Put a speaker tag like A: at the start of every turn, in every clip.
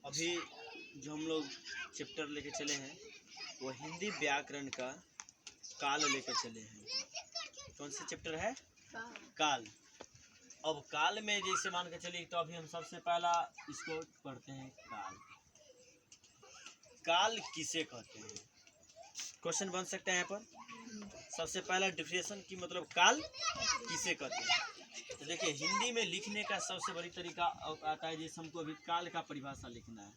A: अभी जो हम लोग चैप्टर लेके चले हैं वो हिंदी व्याकरण का काल लेके चले हैं। कौन सा चैप्टर है? काल। अब काल में जैसे मान के चलिए तो अभी हम सबसे पहला इसको पढ़ते हैं काल। काल किसे कहते हैं? क्वेश्चन बन सकता है यहाँ पर। सबसे पहला डिफिनेशन की मतलब काल किसे कहते हैं। तो देखिए हिंदी में लिखने का सबसे बड़ी तरीका आता है जैसे हमको अभी काल का परिभाषा लिखना है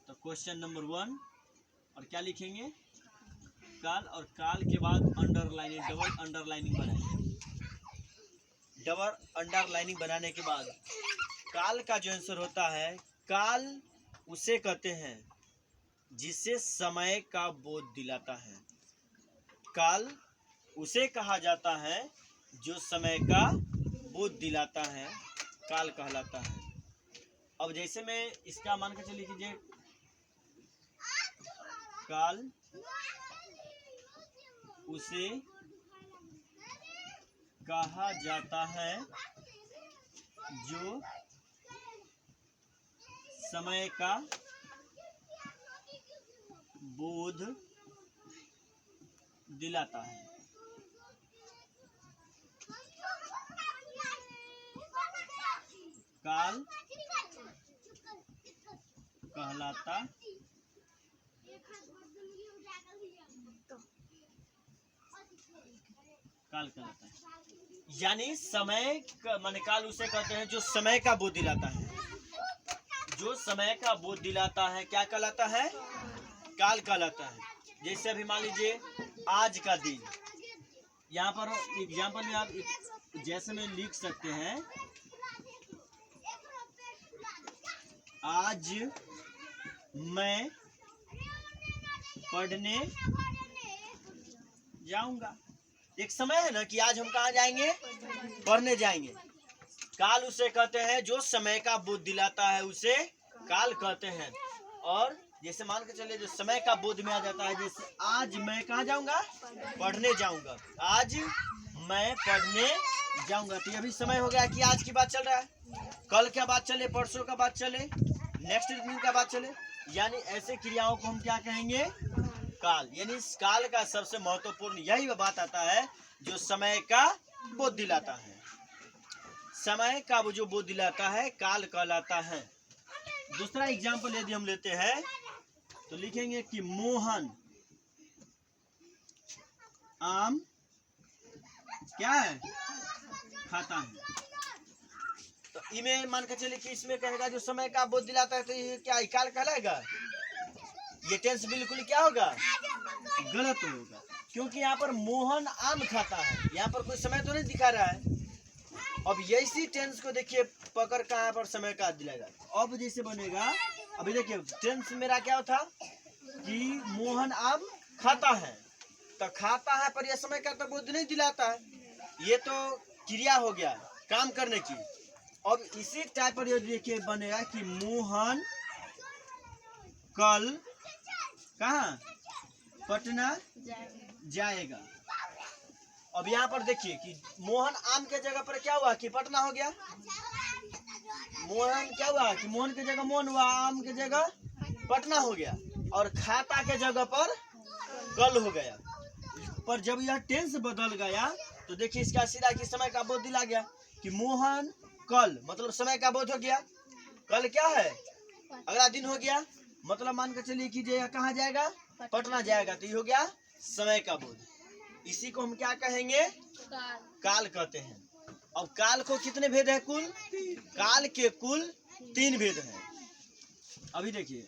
A: तो क्वेश्चन नंबर 1 और क्या लिखेंगे? काल। और काल के बाद अंडरलाइनिंग, डबल अंडरलाइनिंग बनाएंगे। डबल अंडरलाइनिंग बनाने के बाद काल का जो आंसर होता है, काल उसे कहते हैं जिसे समय का बोध दिलाता है। काल उसे कहा जाता है जो समय का बोध दिलाता है, काल कहलाता है। अब जैसे मैं इसका मान के चलिए कीजिए, काल उसे कहा जाता है जो समय का बोध दिलाता है। काल कहलाता काल कहलाता है, यानी समय का माने काल उसे कहते हैं जो समय का बोध दिलाता है। जो समय का बोध दिलाता है क्या कहलाता है? काल कहलाता है। जैसे अभी मान लीजिए आज का दिन, यहाँ पर एग्जाम्पल में आप जैसे में लिख सकते हैं, आज मैं पढ़ने जाऊंगा। एक समय है ना कि आज हम कहाँ जाएंगे? पढ़ने जाएंगे। काल उसे कहते हैं जो समय का बोध दिलाता है, उसे काल कहते हैं। और जैसे मान के चलिए जो समय का बोध में आ जाता है, जैसे आज मैं कहाँ जाऊंगा? पढ़ने जाऊंगा। आज मैं पढ़ने जाऊंगा। तो अभी समय हो गया कि आज की बात चल रहा है, कल क्या बात चले, परसों का बात चले, नेक्स्ट दिन का बात चले, यानी ऐसे क्रियाओं को हम क्या कहेंगे? काल। यानी इस काल का सबसे महत्वपूर्ण यही बात आता है जो समय का बोध दिलाता है। समय का वो जो बोध दिलाता है काल कहलाता है। दूसरा एग्जाम्पल यदि हम लेते हैं तो लिखेंगे कि मोहन आम क्या है? खाता है। तो इमें मान के चलिए कि इसमें कहेगा जो समय का बोध दिलाता है, तो ये क्या काल कहलाएगा? ये टेंस बिल्कुल क्या होगा? गलत होगा, क्योंकि यहाँ पर मोहन आम खाता है, यहाँ पर कोई समय तो नहीं दिखा रहा है। अब यही टेंस को देखिए पकड़ कहाँ पर समय का दिलाएगा। अब जैसे बनेगा, अभी देखिए टेंस मेरा क्या था कि मोहन आम खाता है, तो खाता है पर यह समय का तो बोध नहीं दिलाता है, ये तो क्रिया हो गया काम करने की। अब इसी टाइप पर यदि देखिए बनेगा कि मोहन कल कहाँ? पटना जाएगा। अब यहाँ पर देखिए कि मोहन आम के जगह पर क्या हुआ कि पटना हो गया। मोहन क्या हुआ कि मोहन के जगह मोहन हुआ, आम के जगह पटना हो गया, और खाता के जगह पर कल हो गया। पर जब यह टेंस बदल गया तो देखिए इसका सीधा कि समय का बोध दिला गया कि मोहन कल, मतलब समय का बोध हो गया। कल क्या है? अगला दिन हो गया, मतलब मान के चलिए कि कहाँ जाएगा? पटना जाएगा, तो ये हो गया समय का बोध। इसी को हम क्या कहेंगे? काल कहते हैं। अब काल को कितने भेद है? कुल काल के कुल 3 भेद हैं। अभी देखिए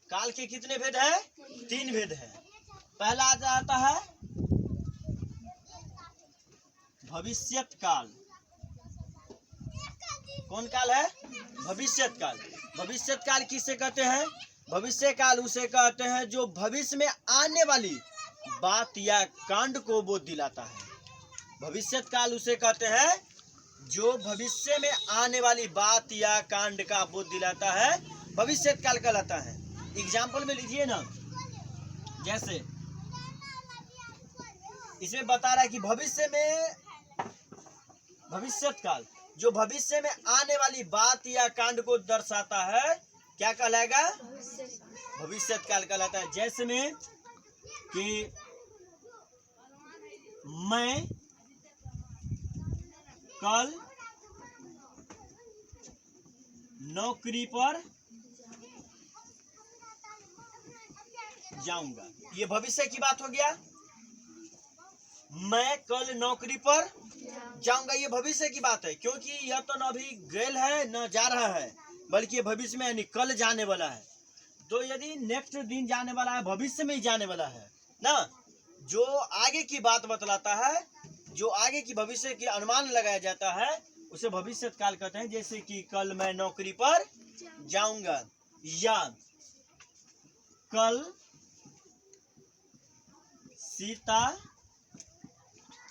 A: काल के कितने भेद है? 3 भेद है। पहला आता है भविष्यत काल। कौन काल है? भविष्यत काल। भविष्यत काल किसे कहते हैं? भविष्य काल उसे कहते हैं जो भविष्य में आने वाली बात या कांड को बोध दिलाता है। भविष्यत काल उसे कहते हैं जो भविष्य में आने वाली बात या कांड का बोध दिलाता है, भविष्यत काल कहलाता है। एग्जाम्पल में लीजिए ना, जैसे इसमें बता रहा है कि भविष्य में, भविष्यत काल जो भविष्य में आने वाली बात या कांड को दर्शाता है, क्या कहलाएगा? भविष्यत काल कहलाता है। जैसे में कि मैं कल नौकरी पर जाऊंगा, ये भविष्य की बात हो गया। मैं कल नौकरी पर जाऊंगा, ये भविष्य की बात है, क्योंकि यह तो न अभी गैल है न जा रहा है, बल्कि ये भविष्य में यानी कल जाने वाला है। तो यदि नेक्स्ट दिन जाने वाला है, भविष्य में ही जाने वाला है ना, जो आगे की बात बतलाता है, जो आगे की भविष्य की अनुमान लगाया जाता है, उसे भविष्य काल कहते हैं। जैसे कि कल मैं नौकरी पर जाऊंगा, या कल सीता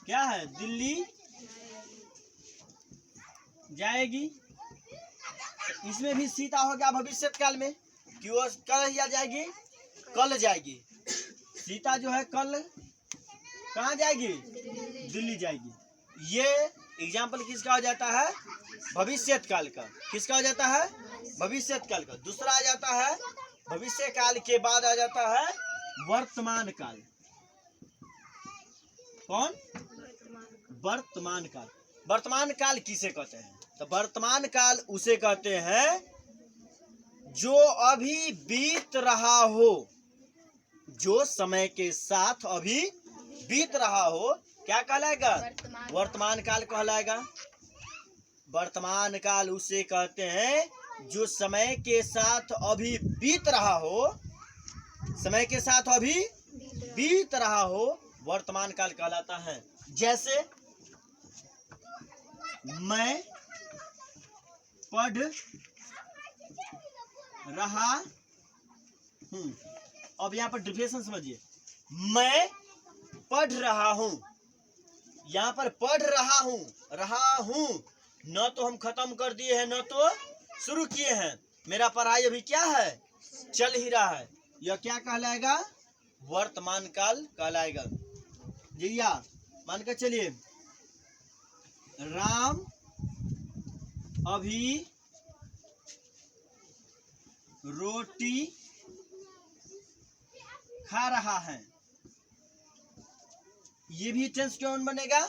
A: क्या है, दिल्ली जाएगी। इसमें भी सीता हो गया भविष्य काल में, क्यों कल या जाएगी, कल जाएगी। सीता जो है कल कहाँ जाएगी, दिल्ली जाएगी। ये एग्जाम्पल किसका हो जाता है, भविष्यत काल का। किसका हो जाता है, भविष्यत काल का। दूसरा आ जाता है, भविष्य काल के बाद आ जाता है वर्तमान काल। कौन, वर्तमान काल। वर्तमान काल किसे कहते हैं? तो वर्तमान काल उसे कहते हैं जो अभी बीत रहा हो, जो समय के साथ अभी बीत रहा हो, क्या कहलाएगा, वर्तमान काल कहलाएगा। वर्तमान काल उसे कहते हैं जो समय के साथ अभी बीत रहा हो, समय के साथ अभी बीत रहा हो, वर्तमान काल कहलाता है। जैसे मैं पढ़ रहा हूं, अब यहाँ पर डिफिनेशन समझिए। मैं पढ़ रहा हूं, यहाँ पर पढ़ रहा हूं, न तो हम खत्म कर दिए हैं न तो शुरू किए हैं। मेरा पढ़ाई अभी क्या है, चल ही रहा है। यह क्या कहलाएगा, वर्तमान काल कहलाएगा। जी या मान कर चलिए, राम अभी रोटी खा रहा है, ये भी टेंस क्यों बनेगा,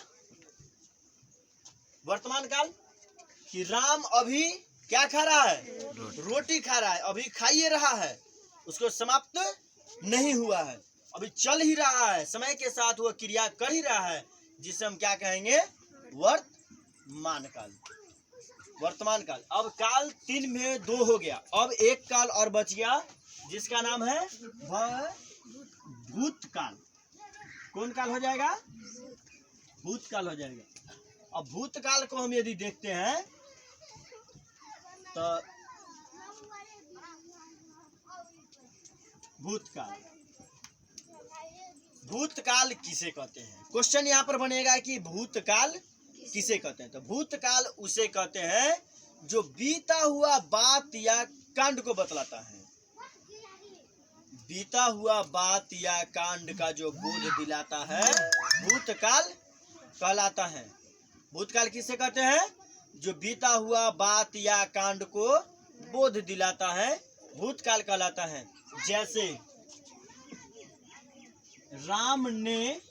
A: वर्तमान काल। कि राम अभी क्या खा रहा है, रोटी खा रहा है, अभी खाइए रहा है, उसको समाप्त नहीं हुआ है, अभी चल ही रहा है, समय के साथ वो क्रिया कर ही रहा है, जिसे हम क्या कहेंगे, वर्तमान काल। वर्तमान काल। अब काल 3 में 2 हो गया, अब एक काल और बच गया जिसका नाम है भूतकाल। कौन काल हो जाएगा, भूतकाल हो जाएगा। अब भूतकाल को हम यदि देखते हैं तो भूतकाल, भूतकाल किसे कहते हैं, क्वेश्चन यहाँ पर बनेगा कि भूतकाल किसे कहते हैं। तो भूतकाल उसे कहते हैं जो बीता हुआ बात या कांड को बतलाता है, बीता हुआ बात या कांड का जो बोध दिलाता है, भूतकाल कहलाता है। भूतकाल किसे कहते हैं, जो बीता हुआ बात या कांड को बोध दिलाता है, भूतकाल कहलाता है। जैसे राम ने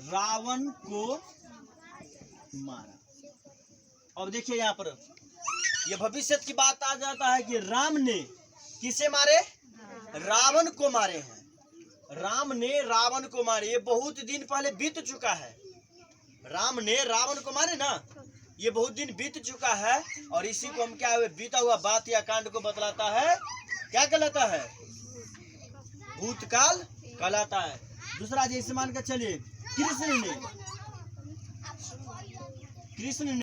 A: रावण को मारा। अब देखिए यहाँ पर यह भविष्य की बात आ जाता है कि राम ने किसे मारे, रावण को मारे हैं। राम ने रावण को मारे, ये बहुत दिन पहले बीत चुका है। राम ने रावण को मारे ना, ये बहुत दिन बीत चुका है, और इसी को हम क्या बीता हुआ बात या कांड को बतलाता है, क्या कहलाता है, भूतकाल कहलाता है। दूसरा जैसे मान कर चलिए, कृष्ण ने